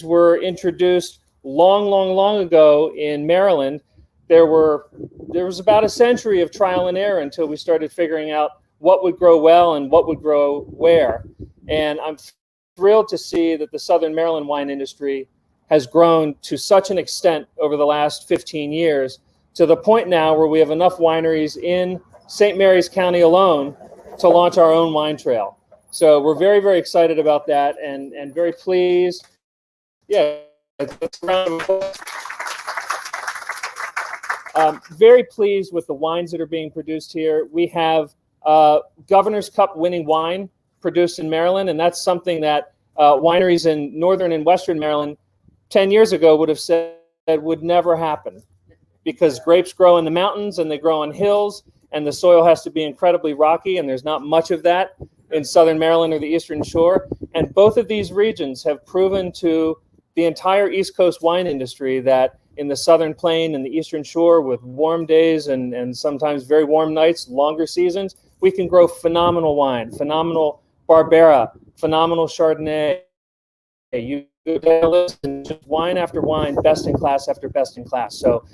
were introduced long ago in Maryland, there was about a century of trial and error until we started figuring out what would grow well and what would grow where. And I'm thrilled to see that the Southern Maryland wine industry has grown to such an extent over the last 15 years, to the point now where we have enough wineries in St. Mary's County alone to launch our own wine trail. So we're very excited about that, and very pleased. Yeah, let's round of applause. Very pleased with the wines that are being produced here. We have Governor's Cup winning wine produced in Maryland, and that's something that wineries in northern and western Maryland 10 years ago would have said would never happen, because grapes grow in the mountains and they grow on hills, and the soil has to be incredibly rocky, and there's not much of that in southern Maryland or the Eastern Shore. And both of these regions have proven to the entire East Coast wine industry that in the Southern Plain and the Eastern Shore, with warm days and sometimes very warm nights, longer seasons, we can grow phenomenal wine, phenomenal Barbera, phenomenal Chardonnay. You go down the list and just wine after wine, best in class after best in class. So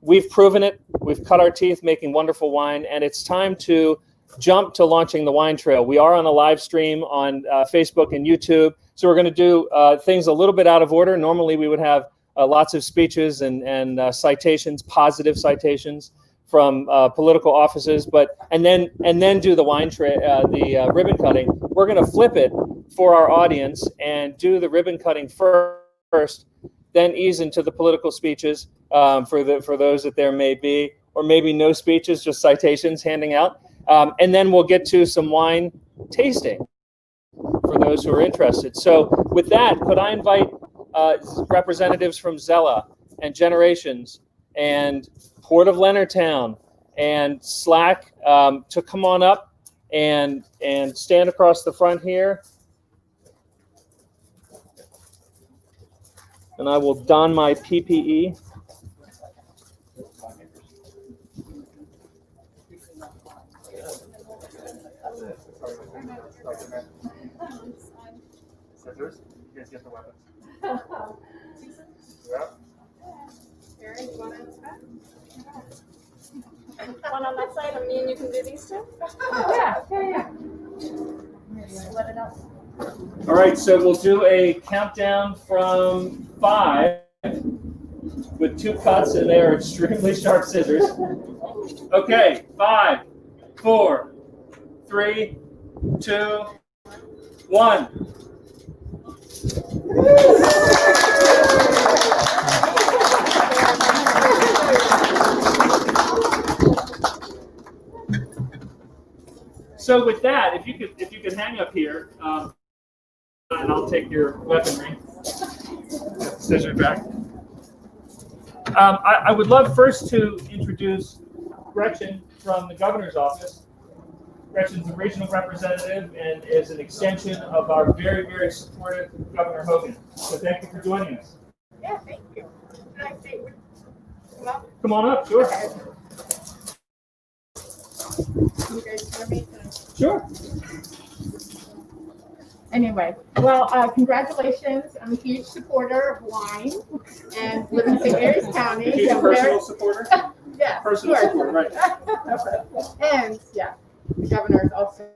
we've proven it. We've cut our teeth making wonderful wine, and it's time to jump to launching the wine trail. We are on a live stream on Facebook and YouTube. So we're going to do things a little bit out of order. Normally we would have lots of speeches and citations, positive citations from political offices, and then do the wine the ribbon cutting. We're going to flip it for our audience and do the ribbon cutting first, then ease into the political speeches for those that there may be, or maybe no speeches, just citations handing out, and then we'll get to some wine tasting for those who are interested. So with that, could I invite representatives from Xella and Generations and Port of Leonardtown and Slack to come on up and stand across the front here. And I will don my PPE. Scissors? You guys get the weapons. One on that side, and me and you can do these two? Yeah. Split it up. All right, so we'll do a countdown from 5 with 2 cuts, and they are extremely sharp scissors. Okay, 5, 4, 3, 2, 1. So with that, if you could hang up here, and I'll take your weaponry. Scissors back. I would love first to introduce Gretchen from the governor's office. Gretchen's a regional representative and is an extension of our very supportive Governor Hogan. So thank you for joining us. Yeah, thank you. Can I say, come up? Come on up, sure. You guys hear me? Sure. Anyway, well, congratulations. I'm a huge supporter of wine and live in St. Mary's County. Huge personal supporter? Yeah. Personal supporter, right. And yeah, the governor is also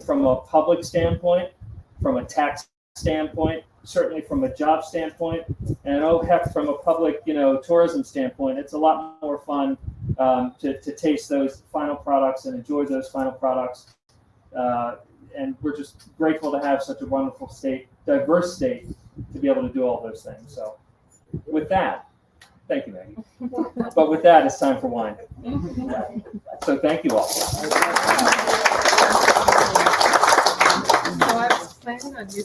from a public standpoint, from a tax standpoint, certainly from a job standpoint, and oh heck, from a public, tourism standpoint, it's a lot more fun to taste those final products and enjoy those final products. And we're just grateful to have such a wonderful state, diverse state, to be able to do all those things. So with that, thank you, Maggie. But with that, it's time for wine. So thank you all. So I was planning on using